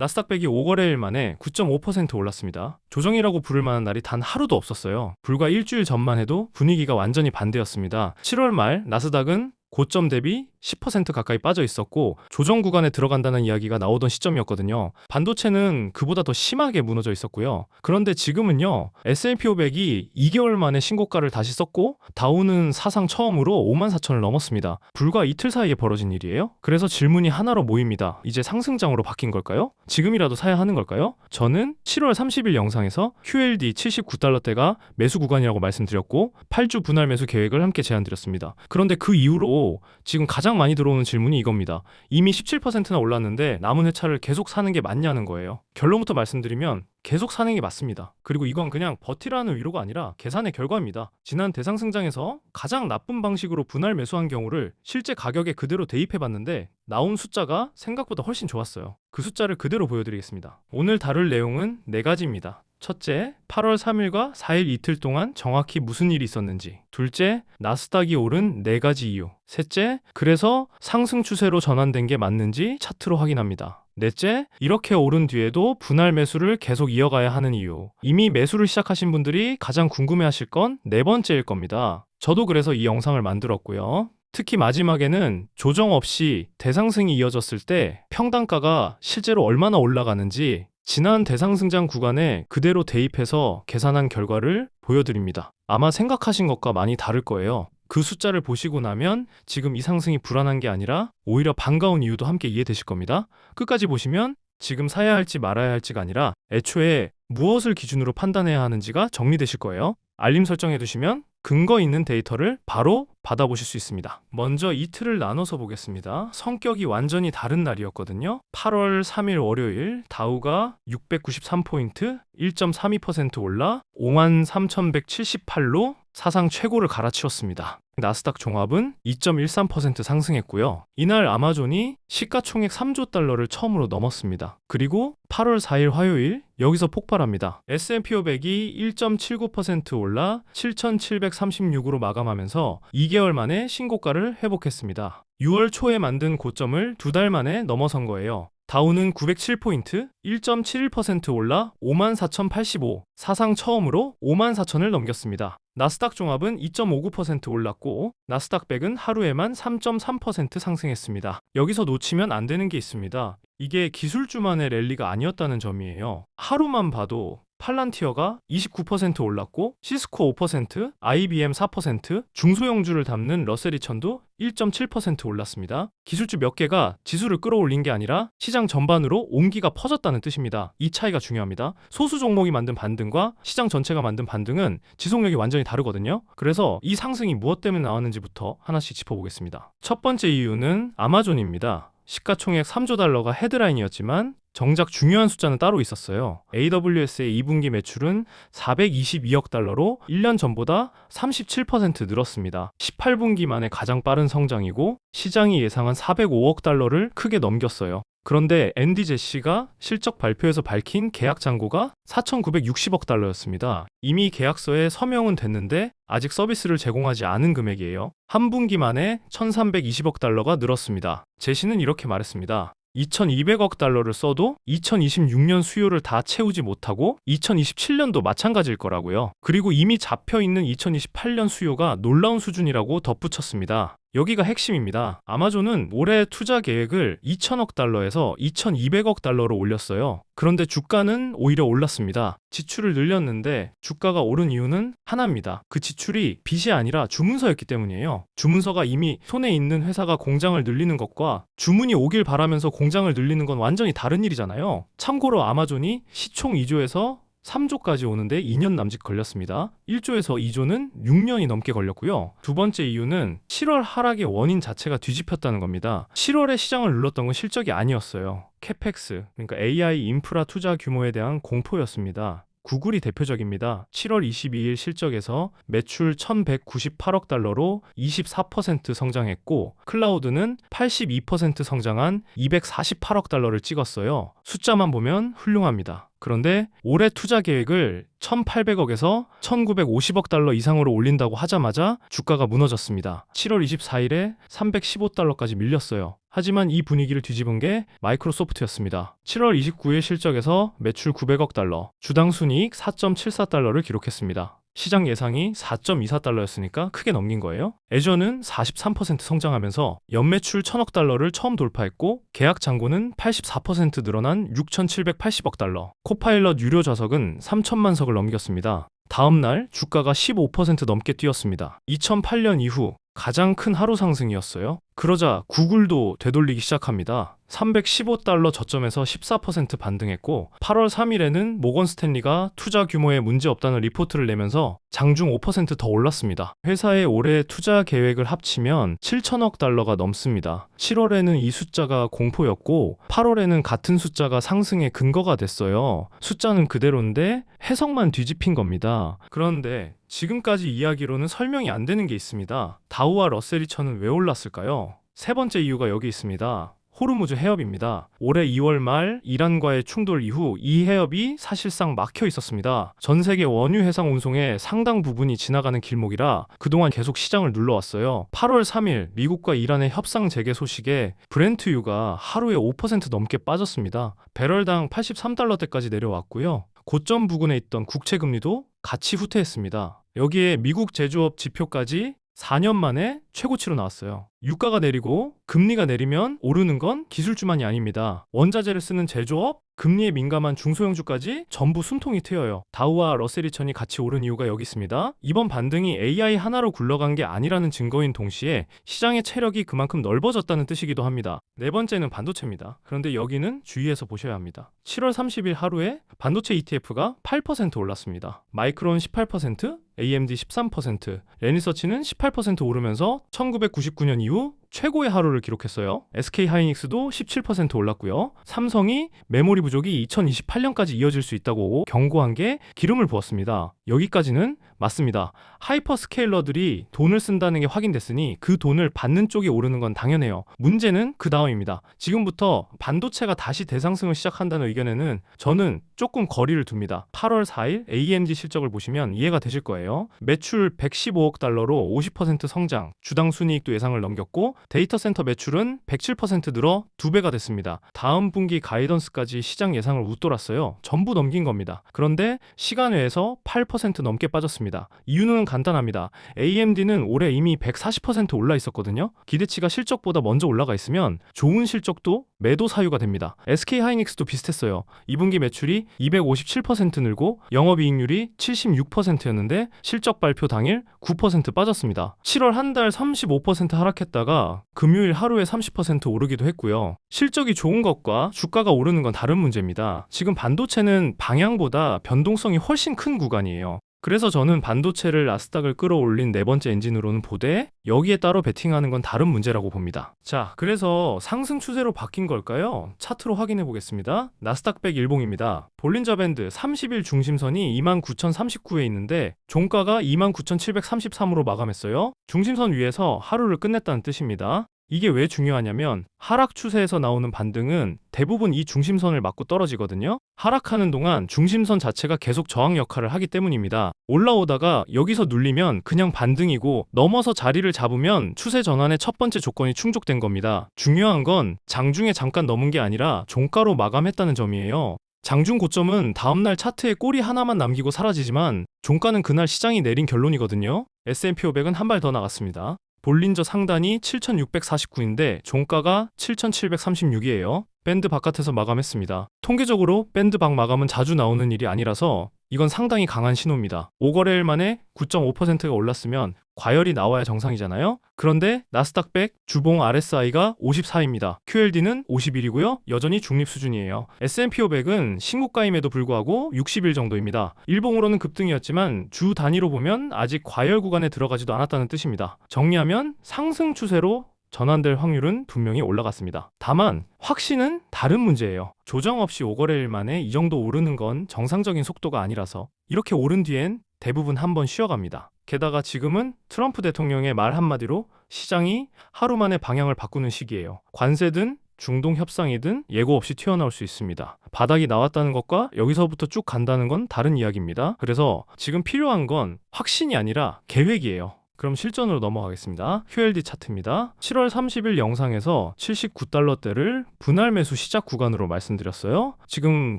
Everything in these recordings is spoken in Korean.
나스닥 100이 5거래일 만에 9.5% 올랐습니다. 조정이라고 부를 만한 날이 단 하루도 없었어요. 불과 일주일 전만 해도 분위기가 완전히 반대였습니다. 7월 말 나스닥은 고점 대비 10% 가까이 빠져 있었고 조정 구간에 들어간다는 이야기가 나오던 시점이었거든요. 반도체는 그보다 더 심하게 무너져 있었고요. 그런데 지금은요, S&P 500이 2개월 만에 신고가를 다시 썼고 다우는 사상 처음으로 54,000을 넘었습니다. 불과 이틀 사이에 벌어진 일이에요. 그래서 질문이 하나로 모입니다. 이제 상승장으로 바뀐 걸까요? 지금이라도 사야 하는 걸까요? 저는 7월 30일 영상에서 QLD 79달러대가 매수 구간이라고 말씀드렸고 8주 분할 매수 계획을 함께 제안드렸습니다. 그런데 그 이후로 지금 가장 많이 들어오는 질문이 이겁니다. 이미 17%나 올랐는데 남은 회차를 계속 사는 게 맞냐는 거예요. 결론부터 말씀드리면 계속 사는 게 맞습니다. 그리고 이건 그냥 버티라는 위로가 아니라 계산의 결과입니다. 지난 대상승장에서 가장 나쁜 방식으로 분할 매수한 경우를 실제 가격에 그대로 대입해봤는데 나온 숫자가 생각보다 훨씬 좋았어요. 그 숫자를 그대로 보여드리겠습니다. 오늘 다룰 내용은 4가지입니다. 첫째, 8월 3일과 4일 이틀 동안 정확히 무슨 일이 있었는지. 둘째, 나스닥이 오른 4가지 이유. 셋째, 그래서 상승 추세로 전환된 게 맞는지 차트로 확인합니다. 넷째, 이렇게 오른 뒤에도 분할 매수를 계속 이어가야 하는 이유. 이미 매수를 시작하신 분들이 가장 궁금해하실 건 4번째일 겁니다. 저도 그래서 이 영상을 만들었고요. 특히 마지막에는 조정 없이 대상승이 이어졌을 때 평단가가 실제로 얼마나 올라가는지 지난 대상승장 구간에 그대로 대입해서 계산한 결과를 보여드립니다. 아마 생각하신 것과 많이 다를 거예요. 그 숫자를 보시고 나면 지금 이 상승이 불안한 게 아니라 오히려 반가운 이유도 함께 이해되실 겁니다. 끝까지 보시면 지금 사야 할지 말아야 할지가 아니라 애초에 무엇을 기준으로 판단해야 하는지가 정리되실 거예요. 알림 설정해 두시면 근거 있는 데이터를 바로 받아보실 수 있습니다. 먼저 이틀을 나눠서 보겠습니다. 성격이 완전히 다른 날이었거든요. 8월 3일 월요일 다우가 693포인트 1.32% 올라 53,178로 사상 최고를 갈아치웠습니다. 나스닥 종합은 2.13% 상승했고요. 이날 아마존이 시가총액 3조 달러를 처음으로 넘었습니다. 그리고 8월 4일 화요일 여기서 폭발합니다. S&P 500이 1.79% 올라 7,736으로 마감하면서 2개월 만에 신고가를 회복했습니다. 6월 초에 만든 고점을 2달 만에 넘어선 거예요. 다우는 907포인트 1.71% 올라 54,085, 사상 처음으로 54,000을 넘겼습니다. 나스닥 종합은 2.59% 올랐고 나스닥 100은 하루에만 3.3% 상승했습니다. 여기서 놓치면 안 되는 게 있습니다. 이게 기술주만의 랠리가 아니었다는 점이에요. 하루만 봐도 팔란티어가 29% 올랐고 시스코 5%, IBM 4%, 중소형주를 담는 러셀 2000도 1.7% 올랐습니다. 기술주 몇 개가 지수를 끌어올린 게 아니라 시장 전반으로 온기가 퍼졌다는 뜻입니다. 이 차이가 중요합니다. 소수 종목이 만든 반등과 시장 전체가 만든 반등은 지속력이 완전히 다르거든요. 그래서 이 상승이 무엇 때문에 나왔는지부터 하나씩 짚어보겠습니다. 첫 번째 이유는 아마존입니다. 시가총액 3조 달러가 헤드라인이었지만 정작 중요한 숫자는 따로 있었어요. AWS의 2분기 매출은 422억 달러로 1년 전보다 37% 늘었습니다. 18분기 만에 가장 빠른 성장이고 시장이 예상한 405억 달러를 크게 넘겼어요. 그런데 앤디 제시가 실적 발표에서 밝힌 계약 잔고가 4,960억 달러였습니다. 이미 계약서에 서명은 됐는데 아직 서비스를 제공하지 않은 금액이에요. 한 분기 만에 1,320억 달러가 늘었습니다. 제시는 이렇게 말했습니다. 2,200억 달러를 써도 2026년 수요를 다 채우지 못하고 2027년도 마찬가지일 거라고요. 그리고 이미 잡혀있는 2028년 수요가 놀라운 수준이라고 덧붙였습니다. 여기가 핵심입니다. 아마존은 올해 투자 계획을 2,000억 달러에서 2,200억 달러로 올렸어요. 그런데 주가는 오히려 올랐습니다. 지출을 늘렸는데 주가가 오른 이유는 하나입니다. 그 지출이 빚이 아니라 주문서였기 때문이에요. 주문서가 이미 손에 있는 회사가 공장을 늘리는 것과 주문이 오길 바라면서 공장을 늘리는 건 완전히 다른 일이잖아요. 참고로 아마존이 시총 2조에서 3조까지 오는데 2년 남짓 걸렸습니다. 1조에서 2조는 6년이 넘게 걸렸고요. 두 번째 이유는 7월 하락의 원인 자체가 뒤집혔다는 겁니다. 7월에 시장을 눌렀던 건 실적이 아니었어요. 캐펙스, 그러니까 AI 인프라 투자 규모에 대한 공포였습니다. 구글이 대표적입니다. 7월 22일 실적에서 매출 1,198억 달러로 24% 성장했고 클라우드는 82% 성장한 248억 달러를 찍었어요. 숫자만 보면 훌륭합니다. 그런데 올해 투자 계획을 1,800억에서 1,950억 달러 이상으로 올린다고 하자마자 주가가 무너졌습니다. 7월 24일에 315달러까지 밀렸어요. 하지만 이 분위기를 뒤집은 게 마이크로소프트였습니다. 7월 29일 실적에서 매출 900억 달러, 주당 순이익 4.74달러를 기록했습니다. 시장 예상이 4.24달러였으니까 크게 넘긴 거예요. 애저는 43% 성장하면서 연매출 1,000억 달러를 처음 돌파했고 계약 잔고는 84% 늘어난 6,780억 달러. 코파일럿 유료 좌석은 3천만 석을 넘겼습니다. 다음 날 주가가 15% 넘게 뛰었습니다. 2008년 이후 가장 큰 하루 상승이었어요. 그러자 구글도 되돌리기 시작합니다. 315달러 저점에서 14% 반등했고 8월 3일에는 모건 스탠리가 투자 규모에 문제 없다는 리포트를 내면서 장중 5% 더 올랐습니다. 회사의 올해 투자 계획을 합치면 7천억 달러가 넘습니다. 7월에는 이 숫자가 공포였고 8월에는 같은 숫자가 상승의 근거가 됐어요. 숫자는 그대로인데 해석만 뒤집힌 겁니다. 그런데 지금까지 이야기로는 설명이 안 되는 게 있습니다. 다우와 러셀이처는 왜 올랐을까요? 세 번째 이유가 여기 있습니다. 호르무즈 해협입니다. 올해 2월 말 이란과의 충돌 이후 이 해협이 사실상 막혀 있었습니다. 전 세계 원유 해상 운송의 상당 부분이 지나가는 길목이라 그동안 계속 시장을 눌러왔어요. 8월 3일 미국과 이란의 협상 재개 소식에 브렌트유가 하루에 5% 넘게 빠졌습니다. 배럴당 83달러대까지 내려왔고요. 고점 부근에 있던 국채금리도 같이 후퇴했습니다. 여기에 미국 제조업 지표까지 4년 만에 최고치로 나왔어요. 유가가 내리고 금리가 내리면 오르는 건 기술주만이 아닙니다. 원자재를 쓰는 제조업, 금리에 민감한 중소형주까지 전부 숨통이 트여요. 다우와 러셀2000이 같이 오른 이유가 여기 있습니다. 이번 반등이 AI 하나로 굴러간 게 아니라는 증거인 동시에 시장의 체력이 그만큼 넓어졌다는 뜻이기도 합니다. 네 번째는 반도체입니다. 그런데 여기는 주의해서 보셔야 합니다. 7월 30일 하루에 반도체 ETF가 8% 올랐습니다. 마이크론 18%, AMD 13%, 레니서치는 18% 오르면서 1999년 이후 최고의 하루를 기록했어요. SK하이닉스도 17% 올랐고요. 삼성이 메모리 부족이 2028년까지 이어질 수 있다고 경고한 게 기름을 부었습니다. 여기까지는 맞습니다. 하이퍼스케일러들이 돈을 쓴다는 게 확인됐으니 그 돈을 받는 쪽이 오르는 건 당연해요. 문제는 그 다음입니다. 지금부터 반도체가 다시 대상승을 시작한다는 의견에는 저는 조금 거리를 둡니다. 8월 4일 AMD 실적을 보시면 이해가 되실 거예요. 매출 115억 달러로 50% 성장, 주당 순이익도 예상을 넘겼고 데이터 센터 매출은 107% 늘어 2배가 됐습니다. 다음 분기 가이던스까지 시장 예상을 웃돌았어요. 전부 넘긴 겁니다. 그런데 시간 외에서 8% 넘게 빠졌습니다. 이유는 간단합니다. AMD는 올해 이미 140% 올라 있었거든요. 기대치가 실적보다 먼저 올라가 있으면 좋은 실적도 매도 사유가 됩니다. SK하이닉스도 비슷했어요. 2분기 매출이 257% 늘고 영업이익률이 76%였는데 실적 발표 당일 9% 빠졌습니다. 7월 한 달 35% 하락했다가 금요일 하루에 30% 오르기도 했고요. 실적이 좋은 것과 주가가 오르는 건 다른 문제입니다. 지금 반도체는 방향보다 변동성이 훨씬 큰 구간이에요. 그래서 저는 반도체를 나스닥을 끌어올린 네 번째 엔진으로는 보되 여기에 따로 베팅하는 건 다른 문제라고 봅니다. 자, 그래서 상승 추세로 바뀐 걸까요? 차트로 확인해 보겠습니다. 나스닥 100 일봉입니다. 볼린저 밴드 30일 중심선이 29,039에 있는데 종가가 29,733으로 마감했어요. 중심선 위에서 하루를 끝냈다는 뜻입니다. 이게 왜 중요하냐면 하락 추세에서 나오는 반등은 대부분 이 중심선을 맞고 떨어지거든요. 하락하는 동안 중심선 자체가 계속 저항 역할을 하기 때문입니다. 올라오다가 여기서 눌리면 그냥 반등이고 넘어서 자리를 잡으면 추세 전환의 첫 번째 조건이 충족된 겁니다. 중요한 건 장중에 잠깐 넘은 게 아니라 종가로 마감했다는 점이에요. 장중 고점은 다음날 차트에 꼬리 하나만 남기고 사라지지만 종가는 그날 시장이 내린 결론이거든요. S&P 500은 한 발 더 나갔습니다. 볼린저 상단이 7,649인데 종가가 7,736이에요. 밴드 바깥에서 마감했습니다. 통계적으로 밴드 밖 마감은 자주 나오는 일이 아니라서 이건 상당히 강한 신호입니다. 5거래일 만에 9.5%가 올랐으면 과열이 나와야 정상이잖아요. 그런데 나스닥 100 주봉 RSI가 54입니다. QLD는 51이고요. 여전히 중립 수준이에요. S&P 500은 신고가임에도 불구하고 60일 정도입니다. 일봉으로는 급등이었지만 주 단위로 보면 아직 과열 구간에 들어가지도 않았다는 뜻입니다. 정리하면 상승 추세로 전환될 확률은 분명히 올라갔습니다. 다만 확신은 다른 문제예요. 조정 없이 5거래일 만에 이 정도 오르는 건 정상적인 속도가 아니라서 이렇게 오른 뒤엔 대부분 한번 쉬어갑니다. 게다가 지금은 트럼프 대통령의 말 한마디로 시장이 하루 만에 방향을 바꾸는 시기예요. 관세든 중동 협상이든 예고 없이 튀어나올 수 있습니다. 바닥이 나왔다는 것과 여기서부터 쭉 간다는 건 다른 이야기입니다. 그래서 지금 필요한 건 확신이 아니라 계획이에요. 그럼 실전으로 넘어가겠습니다. QLD 차트입니다. 7월 30일 영상에서 79달러대를 분할 매수 시작 구간으로 말씀드렸어요. 지금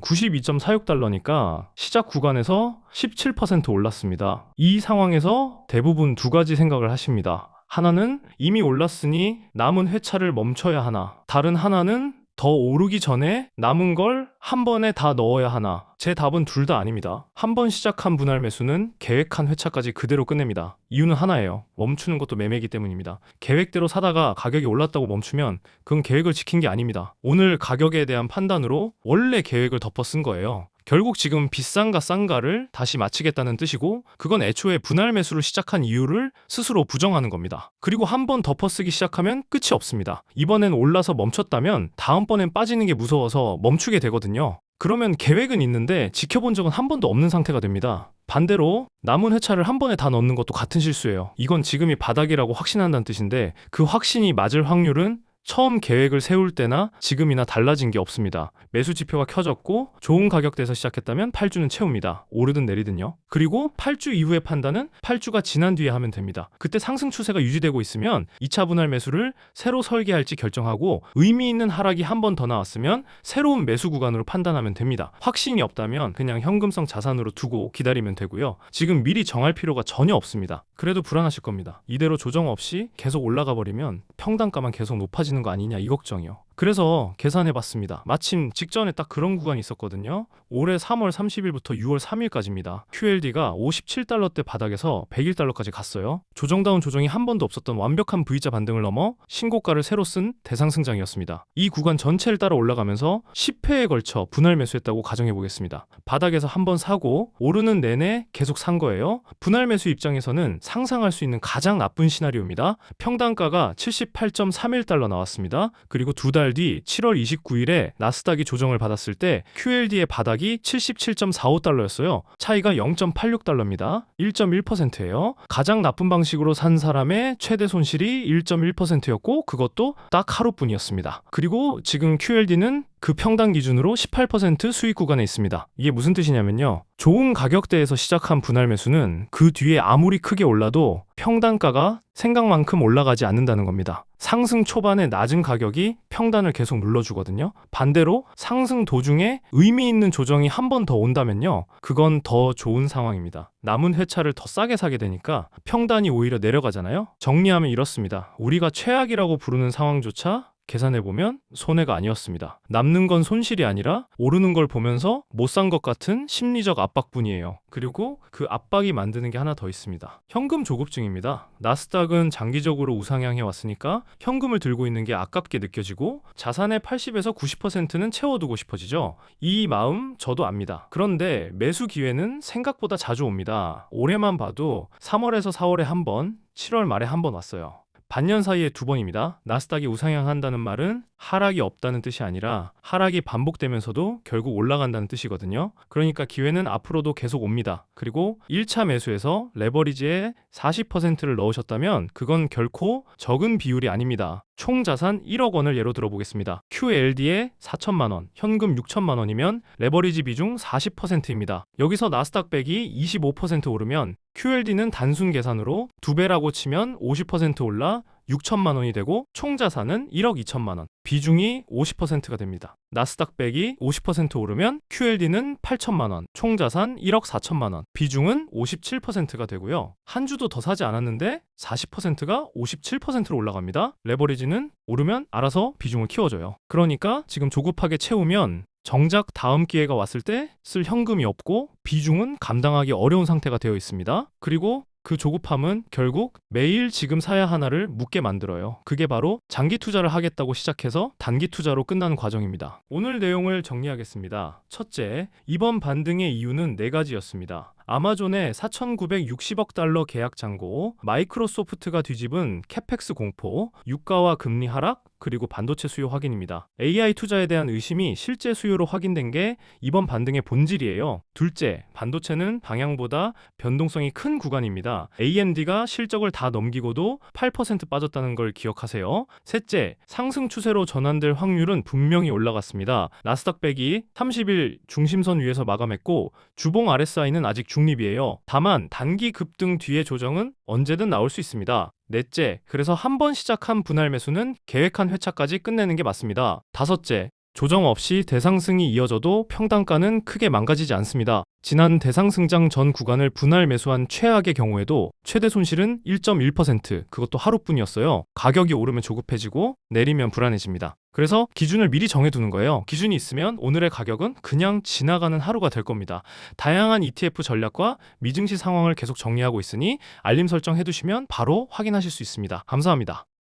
92.46달러니까 시작 구간에서 17% 올랐습니다. 이 상황에서 대부분 두 가지 생각을 하십니다. 하나는 이미 올랐으니 남은 회차를 멈춰야 하나, 다른 하나는 더 오르기 전에 남은 걸 한 번에 다 넣어야 하나. 제 답은 둘 다 아닙니다. 한 번 시작한 분할 매수는 계획한 회차까지 그대로 끝냅니다. 이유는 하나예요. 멈추는 것도 매매이기 때문입니다. 계획대로 사다가 가격이 올랐다고 멈추면 그건 계획을 지킨 게 아닙니다. 오늘 가격에 대한 판단으로 원래 계획을 덮어 쓴 거예요. 결국 지금 비싼가 싼가를 다시 맞히겠다는 뜻이고, 그건 애초에 분할 매수를 시작한 이유를 스스로 부정하는 겁니다. 그리고 한 번 덮어쓰기 시작하면 끝이 없습니다. 이번엔 올라서 멈췄다면 다음번엔 빠지는 게 무서워서 멈추게 되거든요. 그러면 계획은 있는데 지켜본 적은 한 번도 없는 상태가 됩니다. 반대로 남은 회차를 한 번에 다 넣는 것도 같은 실수예요. 이건 지금이 바닥이라고 확신한다는 뜻인데, 그 확신이 맞을 확률은 처음 계획을 세울 때나 지금이나 달라진 게 없습니다. 매수 지표가 켜졌고 좋은 가격대에서 시작했다면 8주는 채웁니다. 오르든 내리든요. 그리고 8주 이후의 판단은 8주가 지난 뒤에 하면 됩니다. 그때 상승 추세가 유지되고 있으면 2차 분할 매수를 새로 설계할지 결정하고, 의미 있는 하락이 한 번 더 나왔으면 새로운 매수 구간으로 판단하면 됩니다. 확신이 없다면 그냥 현금성 자산으로 두고 기다리면 되고요. 지금 미리 정할 필요가 전혀 없습니다. 그래도 불안하실 겁니다. 이대로 조정 없이 계속 올라가 버리면 평단가만 계속 높아지는 거 아니냐, 이 걱정이요. 그래서 계산해봤습니다. 마침 직전에 딱 그런 구간이 있었거든요. 올해 3월 30일부터 6월 3일까지입니다. QLD가 57달러대 바닥에서 101달러까지 갔어요. 조정다운 조정이 한 번도 없었던 완벽한 V자 반등을 넘어 신고가를 새로 쓴 대상승장이었습니다. 이 구간 전체를 따라 올라가면서 10회에 걸쳐 분할 매수했다고 가정해보겠습니다. 바닥에서 한 번 사고 오르는 내내 계속 산 거예요. 분할 매수 입장에서는 상상할 수 있는 가장 나쁜 시나리오입니다. 평단가가 78.31달러 나왔습니다. 그리고 두 달 뒤 7월 29일에 나스닥이 조정을 받았을 때 QLD의 바닥이 77.45달러였어요. 차이가 0.86달러입니다. 1.1%예요. 가장 나쁜 방식으로 산 사람의 최대 손실이 1.1%였고 그것도 딱 하루뿐이었습니다. 그리고 지금 QLD는 그 평단 기준으로 18% 수익 구간에 있습니다. 이게 무슨 뜻이냐면요. 좋은 가격대에서 시작한 분할 매수는 그 뒤에 아무리 크게 올라도 평단가가 생각만큼 올라가지 않는다는 겁니다. 상승 초반에 낮은 가격이 평단을 계속 눌러주거든요. 반대로 상승 도중에 의미 있는 조정이 한 번 더 온다면요. 그건 더 좋은 상황입니다. 남은 회차를 더 싸게 사게 되니까 평단이 오히려 내려가잖아요. 정리하면 이렇습니다. 우리가 최악이라고 부르는 상황조차 계산해보면 손해가 아니었습니다. 남는 건 손실이 아니라 오르는 걸 보면서 못 산 것 같은 심리적 압박뿐이에요. 그리고 그 압박이 만드는 게 하나 더 있습니다. 현금 조급증입니다. 나스닥은 장기적으로 우상향해 왔으니까 현금을 들고 있는 게 아깝게 느껴지고 자산의 80에서 90%는 채워두고 싶어지죠. 이 마음 저도 압니다. 그런데 매수 기회는 생각보다 자주 옵니다. 올해만 봐도 3월에서 4월에 한 번, 7월 말에 한 번 왔어요. 반년 사이에 두 번입니다. 나스닥이 우상향한다는 말은 하락이 없다는 뜻이 아니라 하락이 반복되면서도 결국 올라간다는 뜻이거든요. 그러니까 기회는 앞으로도 계속 옵니다. 그리고 1차 매수에서 레버리지에 40%를 넣으셨다면 그건 결코 적은 비율이 아닙니다. 총 자산 1억 원을 예로 들어보겠습니다. QLD에 4천만 원, 현금 6천만 원이면 레버리지 비중 40%입니다. 여기서 나스닥 백이 25% 오르면 QLD는 단순 계산으로 2배라고 치면 50% 올라 6천만 원이 되고 총 자산은 1억 2천만 원. 비중이 50%가 됩니다. 나스닥 백이 50% 오르면 QLD는 8천만 원, 총 자산 1억 4천만 원. 비중은 57%가 되고요. 한 주도 더 사지 않았는데 40%가 57%로 올라갑니다. 레버리지는 오르면 알아서 비중을 키워줘요. 그러니까 지금 조급하게 채우면 정작 다음 기회가 왔을 때 쓸 현금이 없고 비중은 감당하기 어려운 상태가 되어 있습니다. 그리고 그 조급함은 결국 매일 지금 사야 하나를 묻게 만들어요. 그게 바로 장기 투자를 하겠다고 시작해서 단기 투자로 끝나는 과정입니다. 오늘 내용을 정리하겠습니다. 첫째, 이번 반등의 이유는 4가지였습니다. 아마존의 4,960억 달러 계약 잔고, 마이크로소프트가 뒤집은 캐펙스 공포, 유가와 금리 하락, 그리고 반도체 수요 확인입니다. AI 투자에 대한 의심이 실제 수요로 확인된 게 이번 반등의 본질이에요. 둘째, 반도체는 방향보다 변동성이 큰 구간입니다. AMD가 실적을 다 넘기고도 8% 빠졌다는 걸 기억하세요. 셋째, 상승 추세로 전환될 확률은 분명히 올라갔습니다. 나스닥 100이 30일 중심선 위에서 마감했고 주봉 RSI는 아직 중립이에요. 다만 단기 급등 뒤의 조정은 언제든 나올 수 있습니다. 넷째, 그래서 한 번 시작한 분할 매수는 계획한 회차까지 끝내는 게 맞습니다. 다섯째, 조정 없이 대상승이 이어져도 평단가는 크게 망가지지 않습니다. 지난 대상승장 전 구간을 분할 매수한 최악의 경우에도 최대 손실은 1.1%, 그것도 하루뿐이었어요. 가격이 오르면 조급해지고 내리면 불안해집니다. 그래서 기준을 미리 정해두는 거예요. 기준이 있으면 오늘의 가격은 그냥 지나가는 하루가 될 겁니다. 다양한 ETF 전략과 미증시 상황을 계속 정리하고 있으니 알림 설정 해두시면 바로 확인하실 수 있습니다. 감사합니다.